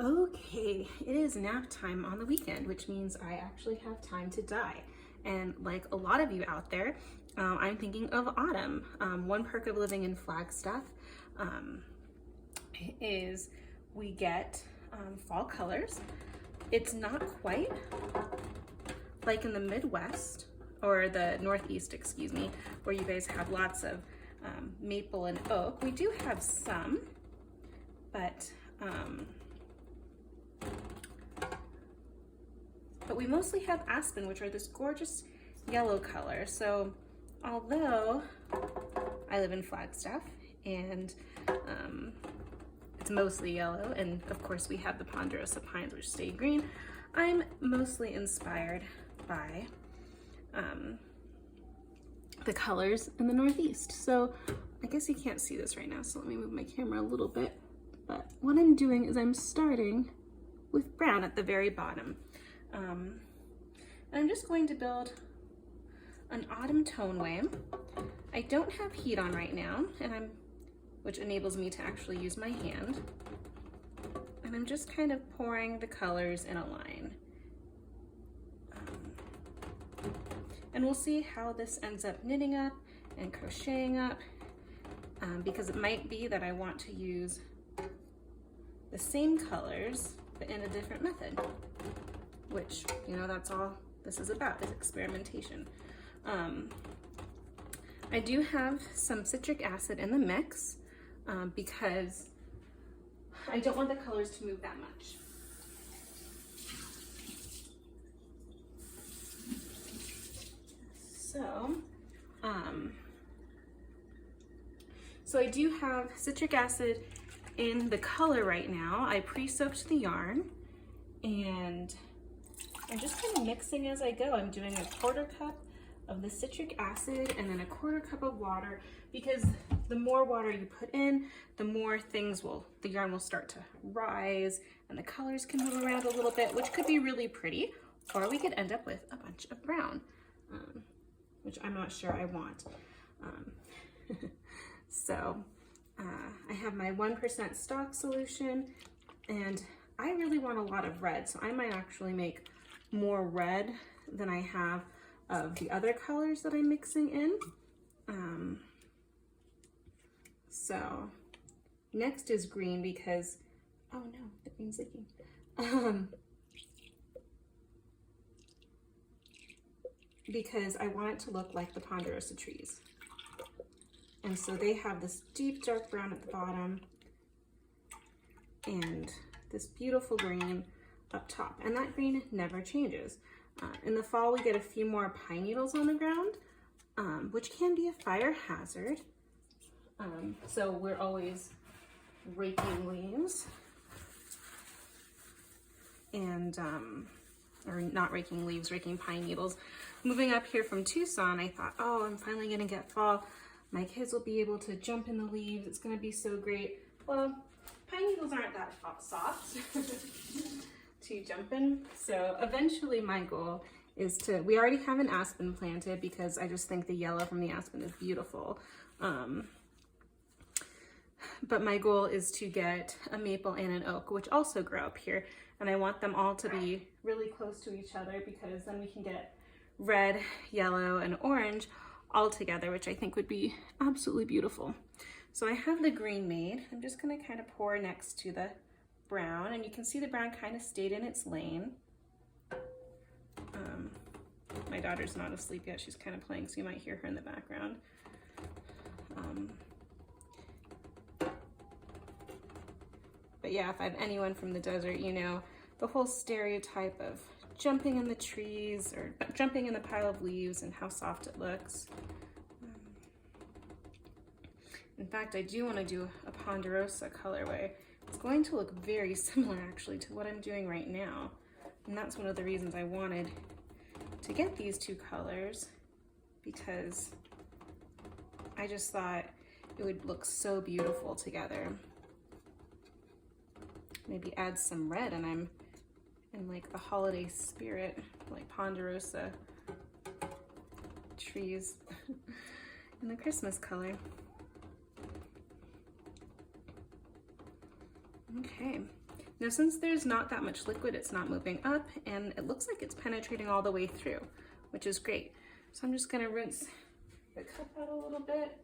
Okay, it is nap time on the weekend, which means I actually have time to dye. And like a lot of you out there, I'm thinking of autumn. One perk of living in Flagstaff is we get fall colors. It's not quite like in the Midwest or the Northeast, excuse me, where you guys have lots of maple and oak. We do have some, but we mostly have aspen, which are this gorgeous yellow color. So although I live in Flagstaff and it's mostly yellow, and of course we have the ponderosa pines which stay green, I'm mostly inspired by the colors in the Northeast. So I guess you can't see this right now, so let me move my camera a little bit. But what I'm doing is I'm starting with brown at the very bottom. And I'm just going to build an autumn toneway. I don't have heat on right now, which enables me to actually use my hand. And I'm just kind of pouring the colors in a line. And we'll see how this ends up knitting up and crocheting up, because it might be that I want to use the same colors, but in a different method, which, you know, that's all this is about, is experimentation. I do have some citric acid in the mix because I don't want the colors to move that much. So I do have citric acid in the color right now. I pre-soaked the yarn and I'm just kind of mixing as I go. I'm doing a 1/4 cup of the citric acid and then a 1/4 cup of water, because the more water you put in, the more the yarn will start to rise and the colors can move around a little bit, which could be really pretty, or we could end up with a bunch of brown, which I'm not sure I want. So I have my 1% stock solution, and I really want a lot of red, so I might actually make more red than I have of the other colors that I'm mixing in. So next is green, because, oh no, the green's leaking. Because I want it to look like the ponderosa trees. And so they have this deep dark brown at the bottom and this beautiful green up top. And that green never changes. In the fall, we get a few more pine needles on the ground, which can be a fire hazard. So we're always raking leaves and, or not raking leaves, raking pine needles. Moving up here from Tucson, I thought, oh, I'm finally gonna get fall. My kids will be able to jump in the leaves. It's gonna be so great. Well, pine needles aren't that soft to jump in. So eventually my goal is we already have an aspen planted because I just think the yellow from the aspen is beautiful. But my goal is to get a maple and an oak, which also grow up here. And I want them all to be really close to each other, because then we can get red, yellow, and orange all together, which I think would be absolutely beautiful. So I have the green made. I'm just gonna kind of pour next to the brown, and you can see the brown kind of stayed in its lane. My daughter's not asleep yet. She's kind of playing, so you might hear her in the background. But yeah, if I have anyone from the desert, you know, the whole stereotype of jumping in the trees or jumping in the pile of leaves and how soft it looks. In fact, I do want to do a ponderosa colorway. It's going to look very similar actually to what I'm doing right now. And that's one of the reasons I wanted to get these two colors, because I just thought it would look so beautiful together. Maybe add some red, and I'm in like the holiday spirit, like ponderosa trees in the Christmas color. Okay, Now, since there's not that much liquid, it's not moving up, and it looks like it's penetrating all the way through, which is great. So I'm just gonna rinse the cup out a little bit.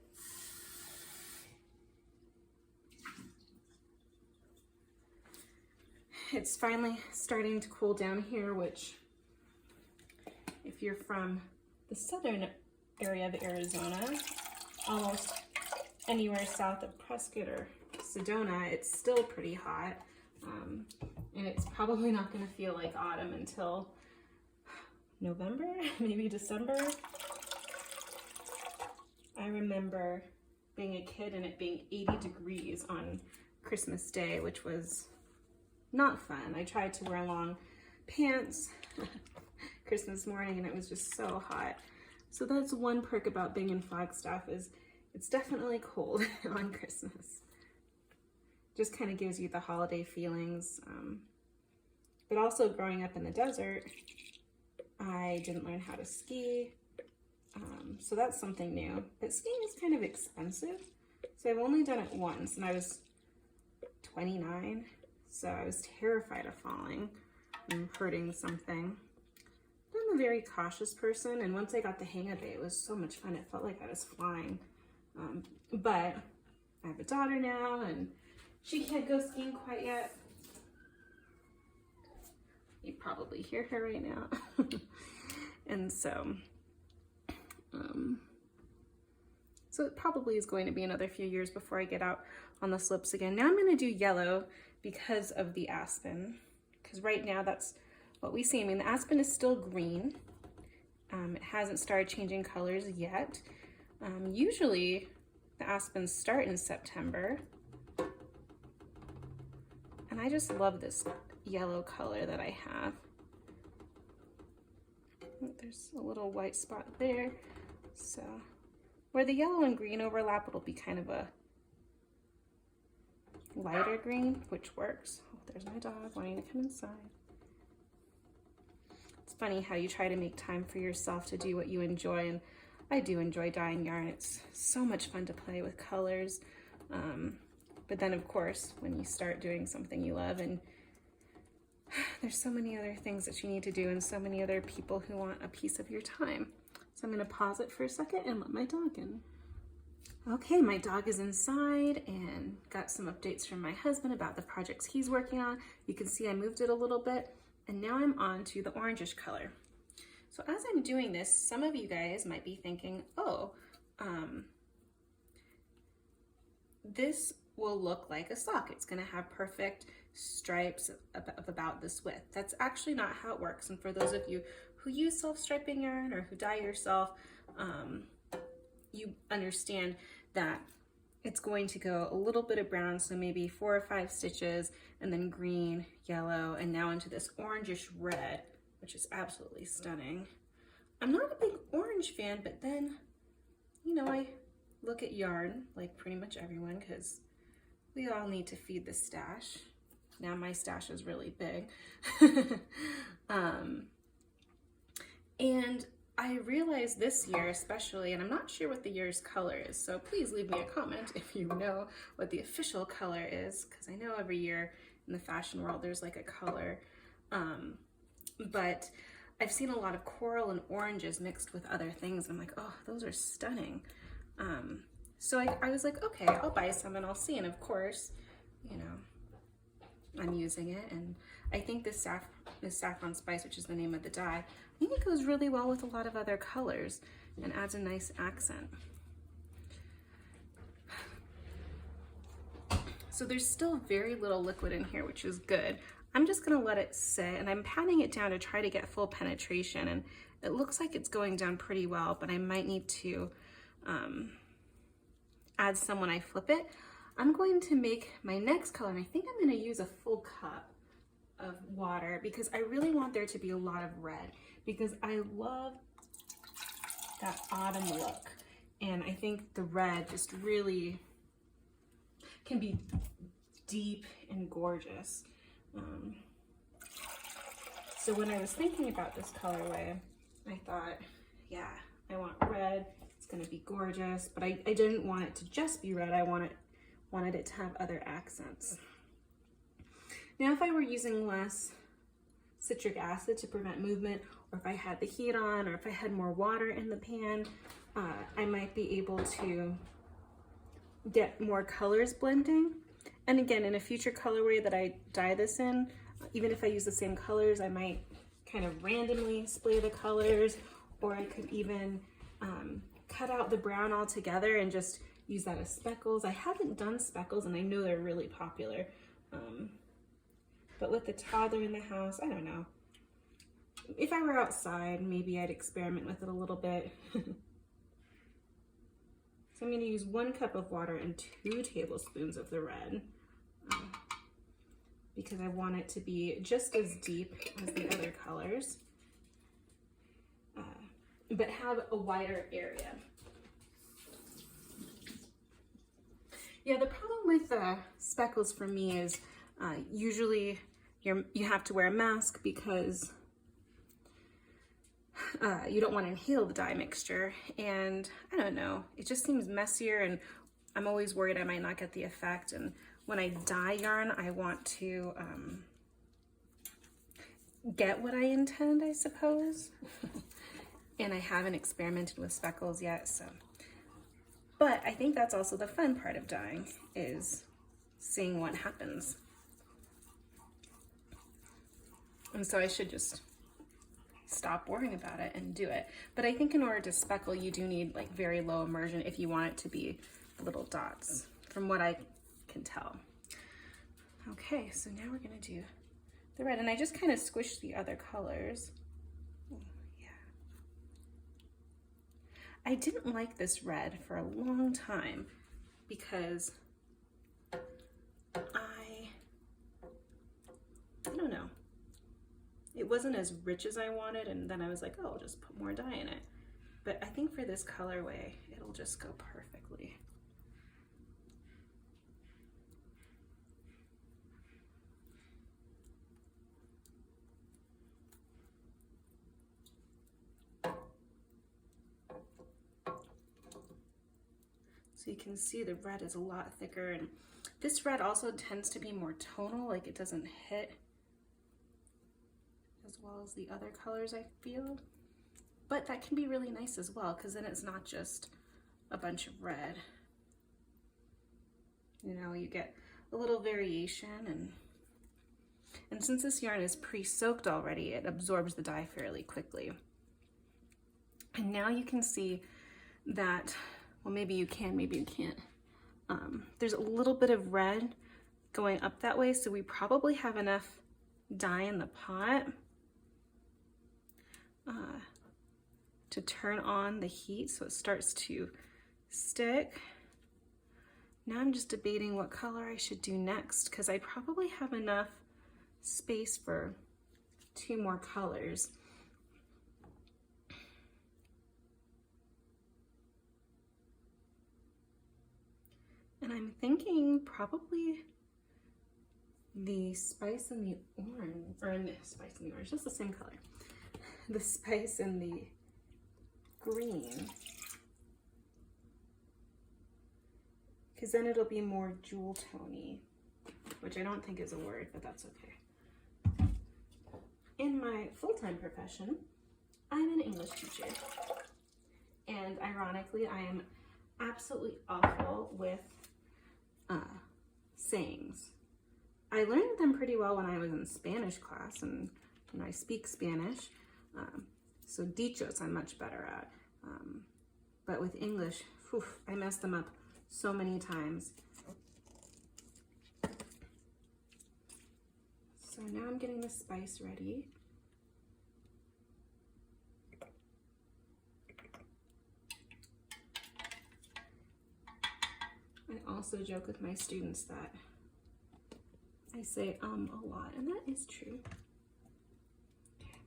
It's finally starting to cool down here, which if you're from the southern area of Arizona, almost anywhere south of Prescott or Sedona, it's still pretty hot. And it's probably not going to feel like autumn until November, maybe December. I remember being a kid and it being 80 degrees on Christmas Day, which was not fun. I tried to wear long pants Christmas morning and it was just so hot. So that's one perk about being in Flagstaff, is it's definitely cold on Christmas. Just kind of gives you the holiday feelings. But also growing up in the desert, I didn't learn how to ski. So that's something new. But skiing is kind of expensive. So I've only done it once and I was 29. So I was terrified of falling and hurting something. But I'm a very cautious person, and once I got the hang of it, it was so much fun. It felt like I was flying. But I have a daughter now and she can't go skiing quite yet. You probably hear her right now. And so it probably is going to be another few years before I get out on the slopes again. Now I'm going to do yellow because of the aspen, because right now that's what we see. I mean, the aspen is still green. It hasn't started changing colors yet. Usually the aspens start in September. And I just love this yellow color that I have. There's a little white spot there. So where the yellow and green overlap, it'll be kind of a lighter green, which works. Oh, there's my dog wanting to come inside. It's funny how you try to make time for yourself to do what you enjoy, and I do enjoy dyeing yarn. It's so much fun to play with colors. But then of course, when you start doing something you love, and there's so many other things that you need to do and so many other people who want a piece of your time. So I'm gonna pause it for a second and let my dog in. Okay, my dog is inside and got some updates from my husband about the projects he's working on. You can see I moved it a little bit, and now I'm on to the orangish color. So as I'm doing this, some of you guys might be thinking, oh, this will look like a sock. It's gonna have perfect stripes of about this width. That's actually not how it works. And for those of you who use self-striping yarn or who dye yourself, you understand that it's going to go a little bit of brown, so maybe 4 or 5 stitches, and then green, yellow, and now into this orangish red, which is absolutely stunning. I'm not a big orange fan, but then, you know, I look at yarn like pretty much everyone, because we all need to feed the stash. Now my stash is really big. And I realized this year especially, and I'm not sure what the year's color is, so please leave me a comment if you know what the official color is, because I know every year in the fashion world there's like a color. But I've seen a lot of coral and oranges mixed with other things. I'm like, oh, those are stunning. So I was like, okay, I'll buy some and I'll see. And of course, you know, I'm using it, and I think this saffron spice, which is the name of the dye, I think it goes really well with a lot of other colors and adds a nice accent. So there's still very little liquid in here, which is good. I'm just gonna let it sit, and I'm patting it down to try to get full penetration, and it looks like it's going down pretty well, but I might need to add some when I flip it. I'm going to make my next color, and I think I'm gonna use a full cup of water because I really want there to be a lot of red, because I love that autumn look, and I think the red just really can be deep and gorgeous. So when I was thinking about this colorway, I thought, yeah, I want red, it's gonna be gorgeous, but I didn't want it to just be red. I wanted it to have other accents. Now, if I were using less citric acid to prevent movement, or if I had the heat on, or if I had more water in the pan, I might be able to get more colors blending. And again, in a future colorway that I dye this in, even if I use the same colors, I might kind of randomly splay the colors, or I could even cut out the brown altogether and just use that as speckles. I haven't done speckles, and I know they're really popular. But with the toddler in the house, I don't know. If I were outside, maybe I'd experiment with it a little bit. So I'm going to use 1 cup of water and 2 tablespoons of the red, because I want it to be just as deep as the other colors, but have a wider area. Yeah, the problem with speckles for me is usually you have to wear a mask because you don't want to inhale the dye mixture, and I don't know, it just seems messier, and I'm always worried I might not get the effect. And when I dye yarn, I want to get what I intend, I suppose. And I haven't experimented with speckles yet, so. But I think that's also the fun part of dyeing, is seeing what happens. And so I should just stop worrying about it and do it. But I think in order to speckle, you do need like very low immersion if you want it to be little dots, from what I can tell. Okay, so now we're gonna do the red, and I just kind of squished the other colors. Oh, yeah. I didn't like this red for a long time because I don't know. It wasn't as rich as I wanted, and then I was like, oh, I'll just put more dye in it. But I think for this colorway, it'll just go perfectly. So you can see the red is a lot thicker, and this red also tends to be more tonal, like it doesn't hit as well as the other colors, I feel. But that can be really nice as well, because then it's not just a bunch of red. You know, you get a little variation, and since this yarn is pre-soaked already, it absorbs the dye fairly quickly. And now you can see that, well, maybe you can, maybe you can't. There's a little bit of red going up that way, so we probably have enough dye in the pot to turn on the heat so it starts to stick. Now I'm just debating what color I should do next, because I probably have enough space for 2 more colors. And I'm thinking probably the spice and the orange, or the spice and the orange, just the same color. The spice and the green, because then it'll be more jewel tony, which I don't think is a word, but that's okay. In my full-time profession, I'm an English teacher, and ironically, I am absolutely awful with sayings. I learned them pretty well when I was in Spanish class, and you know, I speak Spanish, so dichos I'm much better at. But with English, whew, I messed them up so many times. So now I'm getting the spice ready. I also joke with my students that I say a lot, and that is true. Okay.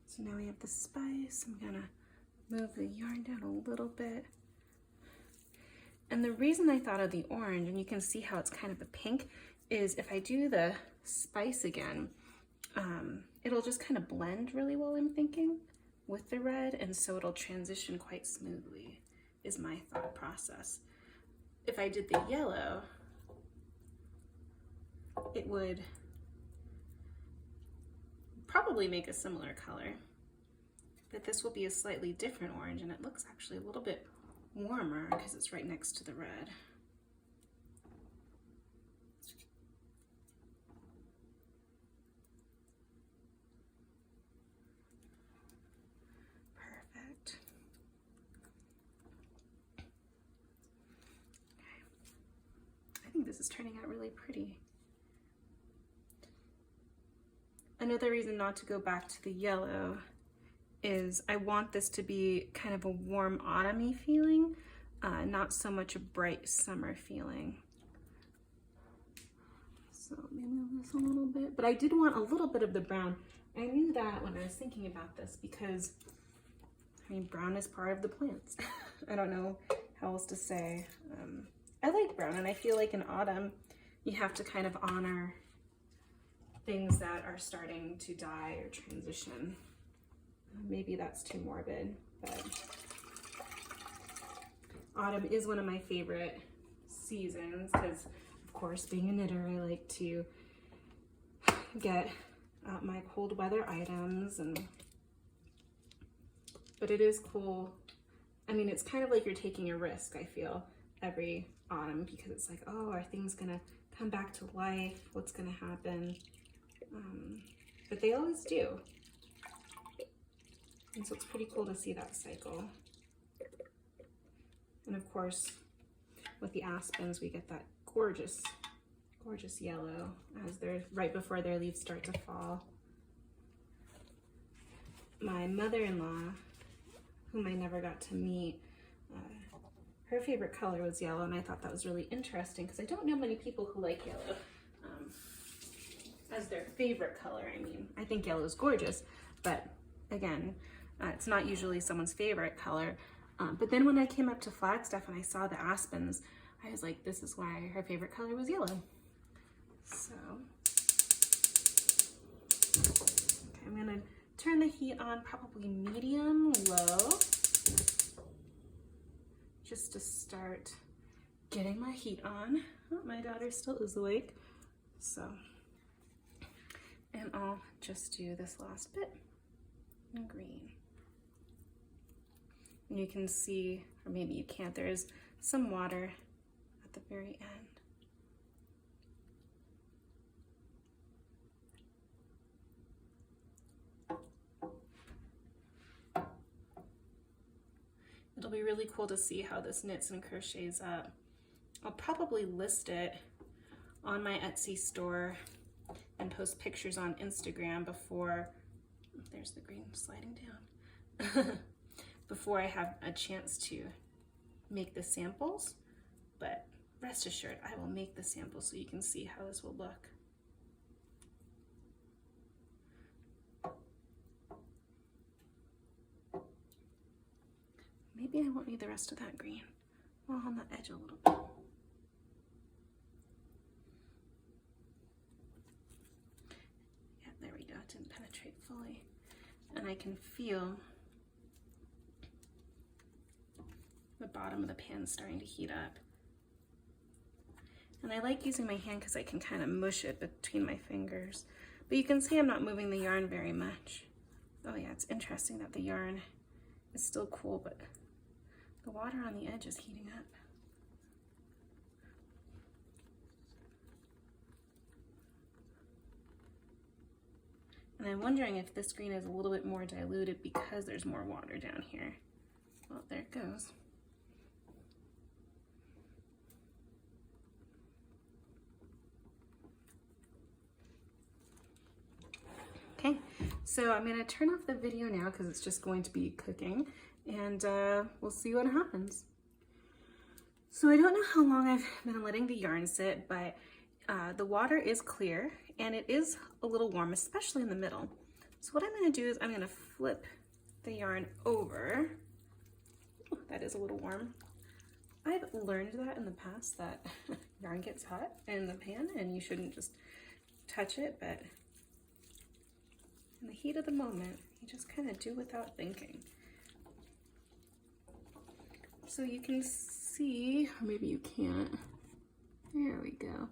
So now we have the spice. I'm gonna move the yarn down a little bit. And the reason I thought of the orange, and you can see how it's kind of a pink, is if I do the spice again, it'll just kind of blend really well, I'm thinking, with the red, and so it'll transition quite smoothly, is my thought process. If I did the yellow, it would probably make a similar color, but this will be a slightly different orange, and it looks actually a little bit warmer because it's right next to the red. Perfect. Okay. I think this is turning out really pretty. Another reason not to go back to the yellow is I want this to be kind of a warm autumny feeling, not so much a bright summer feeling. So maybe move this a little bit, but I did want a little bit of the brown. I knew that when I was thinking about this because, I mean, brown is part of the plants. I don't know how else to say. I like brown, and I feel like in autumn, you have to kind of honor things that are starting to die or transition. Maybe that's too morbid, but autumn is one of my favorite seasons because, of course, being a knitter, I like to get out my cold weather items, but it is cool. I mean, it's kind of like you're taking a risk, I feel, every autumn, because it's like, oh, are things gonna come back to life? What's gonna happen? But they always do. And so it's pretty cool to see that cycle. And of course, with the aspens, we get that gorgeous, gorgeous yellow as they're right before their leaves start to fall. My mother-in-law, whom I never got to meet, her favorite color was yellow, and I thought that was really interesting because I don't know many people who like yellow as their favorite color. I mean, I think yellow is gorgeous, but again, it's not usually someone's favorite color. But then when I came up to Flagstaff and I saw the aspens, I was like, this is why her favorite color was yellow. So, okay, I'm gonna turn the heat on probably medium low, just to start getting my heat on. Oh, my daughter still is awake, so. And I'll just do this last bit in green. And you can see, or maybe you can't, there is some water at the very end. It'll be really cool to see how this knits and crochets up. I'll probably list it on my Etsy store and post pictures on Instagram before, there's the green sliding down, before I have a chance to make the samples. But rest assured, I will make the samples so you can see how this will look. Maybe I won't need the rest of that green. Well, on the edge a little bit. Yeah, there we go. It didn't penetrate fully. And I can feel the bottom of the pan starting to heat up. And I like using my hand because I can kind of mush it between my fingers. But you can see I'm not moving the yarn very much. Oh yeah, it's interesting that the yarn is still cool, but the water on the edge is heating up. And I'm wondering if this green is a little bit more diluted because there's more water down here. Well, there it goes. Okay, so I'm gonna turn off the video now because it's just going to be cooking, and we'll see what happens. So I don't know how long I've been letting the yarn sit, but the water is clear and it is a little warm, especially in the middle. So what I'm gonna do is I'm gonna flip the yarn over. Oh, that is a little warm. I've learned that in the past that yarn gets hot in the pan and you shouldn't just touch it, but in the heat of the moment, you just kind of do without thinking. So you can see, or maybe you can't, there we go.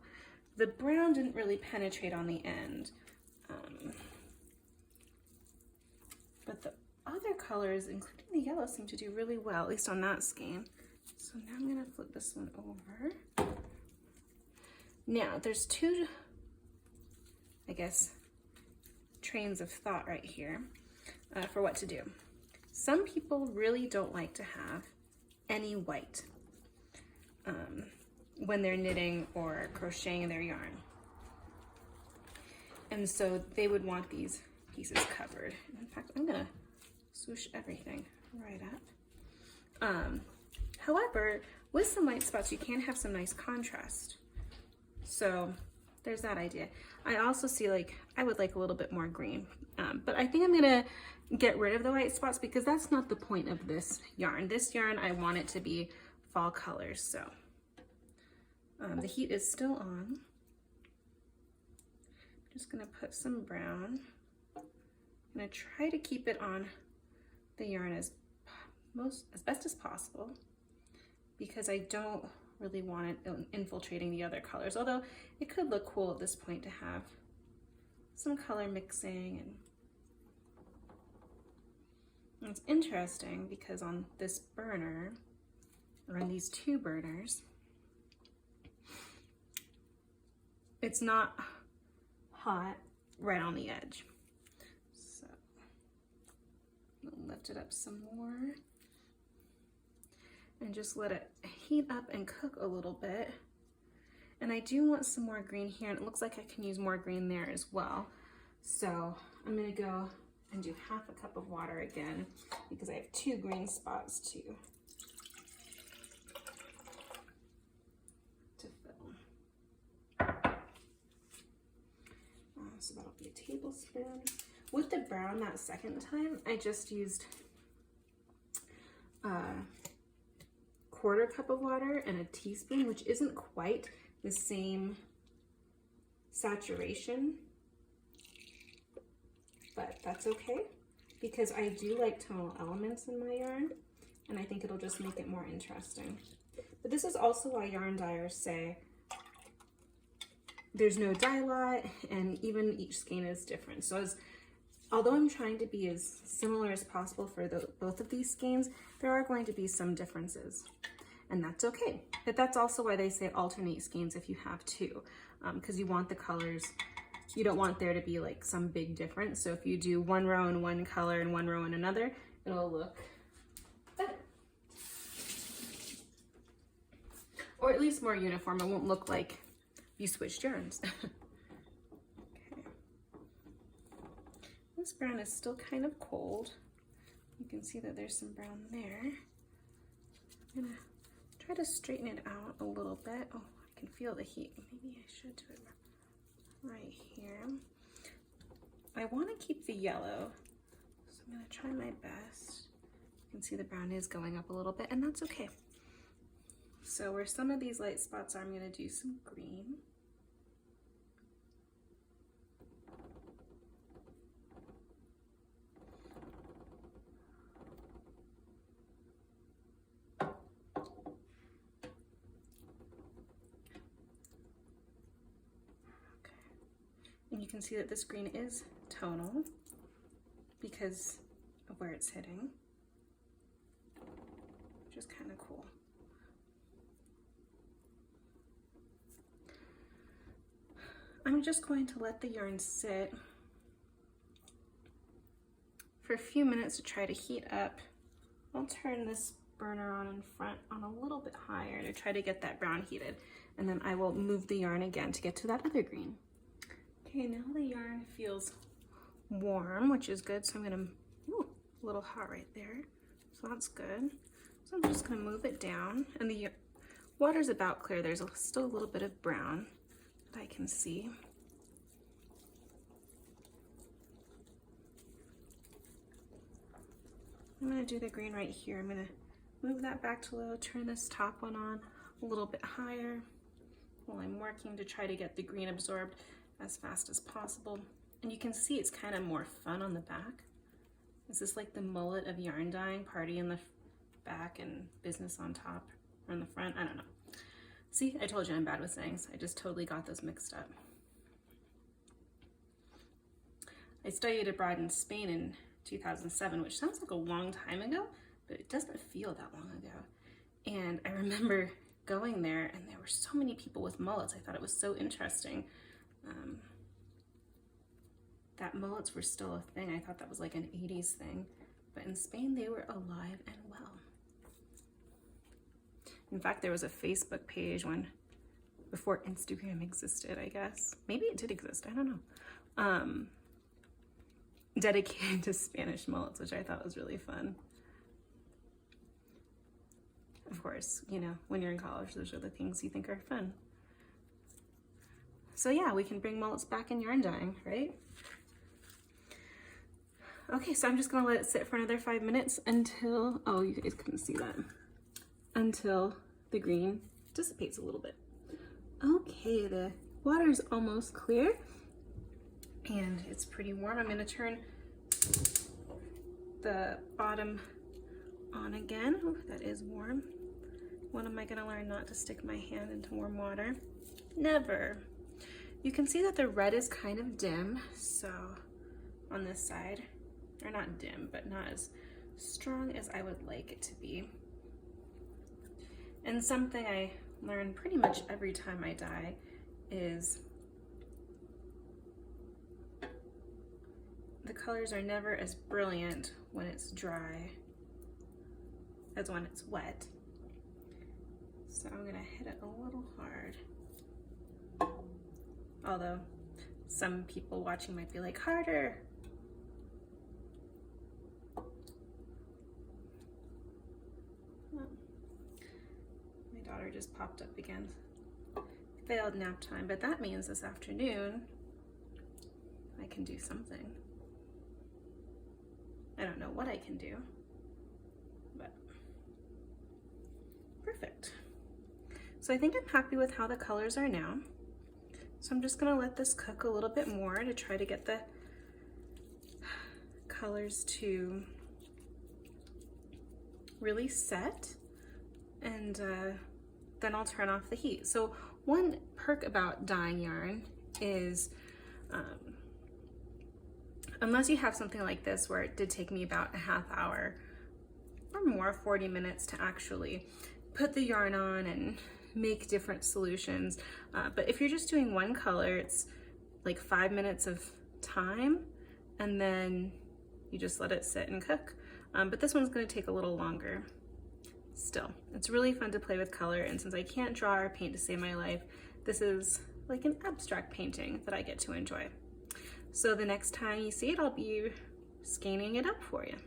the brown didn't really penetrate on the end. But the other colors, including the yellow, seem to do really well, at least on that skein. So now I'm gonna flip this one over. Now there's two, I guess, trains of thought right here for what to do. Some people really don't like to have any white when they're knitting or crocheting their yarn. And so they would want these pieces covered. In fact, I'm gonna swoosh everything right up. However, with some white spots, you can have some nice contrast. So there's that idea. I also see I would like a little bit more green, but I think I'm gonna get rid of the white spots because that's not the point of this yarn. This yarn, I want it to be fall colors. So the heat is still on. I'm just gonna put some brown. I'm gonna try to keep it on the yarn as best as possible because I don't really want it infiltrating the other colors, although it could look cool at this point to have some color mixing. And it's interesting because on this burner, or on these two burners, it's not hot right on the edge. So I'll lift it up some more and just let it heat up and cook a little bit. And I do want some more green here, and it looks like I can use more green there as well. So I'm gonna go and do half a cup of water again because I have two green spots to fill. So that'll be a tablespoon. With the brown that second time, I just used quarter cup of water and a teaspoon, which isn't quite the same saturation, but that's okay because I do like tonal elements in my yarn, and I think it'll just make it more interesting. But this is also why yarn dyers say there's no dye lot, and even each skein is different. So although I'm trying to be as similar as possible for both of these skeins, there are going to be some differences, and that's okay. But that's also why they say alternate skeins if you have two, because you want the colors, you don't want there to be like some big difference. So if you do one row in one color and one row in another, it'll look better. Or at least more uniform. It won't look like you switched yarns. Okay. This brown is still kind of cold. You can see that there's some brown there. I'm gonna try to straighten it out a little bit. Oh, I can feel the heat. Maybe I should do it right here. I want to keep the yellow, so I'm gonna try my best. You can see the brown is going up a little bit, and that's okay. So where some of these light spots are, I'm gonna do some green. And you can see that this green is tonal because of where it's hitting, which is kind of cool. I'm just going to let the yarn sit for a few minutes to try to heat up. I'll turn this burner on in front on a little bit higher to try to get that brown heated, and then I will move the yarn again to get to that other green. Okay, now the yarn feels warm, which is good. So I'm gonna, ooh, a little hot right there. So that's good. So I'm just gonna move it down, and the water's about clear. There's still a little bit of brown that I can see. I'm gonna do the green right here. I'm gonna move that back to low, turn this top one on a little bit higher while I'm working to try to get the green absorbed as fast as possible. And you can see it's kind of more fun on the back. Is this like the mullet of yarn dyeing? Party in the back and business on top, or in the front? I don't know. See, I told you I'm bad with sayings. I just totally got those mixed up. I studied abroad in Spain in 2007, which sounds like a long time ago, but it doesn't feel that long ago. And I remember going there and there were so many people with mullets. I thought it was so interesting that mullets were still a thing. I thought that was like an 80s thing, but in Spain they were alive and well. In fact, there was a Facebook page before Instagram existed, I guess. Maybe it did exist, I don't know. Dedicated to Spanish mullets, which I thought was really fun. Of course, you know, when you're in college, those are the things you think are fun. So yeah, we can bring mullets back in yarn dyeing, right? Okay, so I'm just gonna let it sit for another 5 minutes until, oh, you guys couldn't see that, until the green dissipates a little bit. Okay, the water's almost clear and it's pretty warm. I'm gonna turn the bottom on again. Oh, that is warm. When am I gonna learn not to stick my hand into warm water? Never. You can see that the red is kind of dim, so on this side, or not dim, but not as strong as I would like it to be. And something I learn pretty much every time I dye is the colors are never as brilliant when it's dry as when it's wet. So I'm gonna hit it a little hard. Although some people watching might be like, harder. Oh, my daughter just popped up again. Failed nap time, but that means this afternoon I can do something. I don't know what I can do, but perfect. So I think I'm happy with how the colors are now. So I'm just gonna let this cook a little bit more to try to get the colors to really set, and then I'll turn off the heat. So one perk about dyeing yarn is unless you have something like this where it did take me about a half hour or more, 40 minutes to actually put the yarn on and make different solutions. But if you're just doing one color, it's like 5 minutes of time and then you just let it sit and cook. But this one's gonna take a little longer. Still, it's really fun to play with color, and since I can't draw or paint to save my life, this is like an abstract painting that I get to enjoy. So the next time you see it, I'll be scanning it up for you.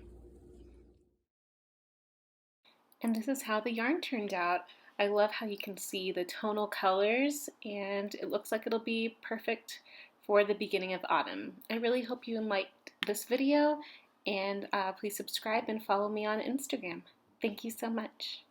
And this is how the yarn turned out. I love how you can see the tonal colors, and it looks like it'll be perfect for the beginning of autumn. I really hope you liked this video, and please subscribe and follow me on Instagram. Thank you so much.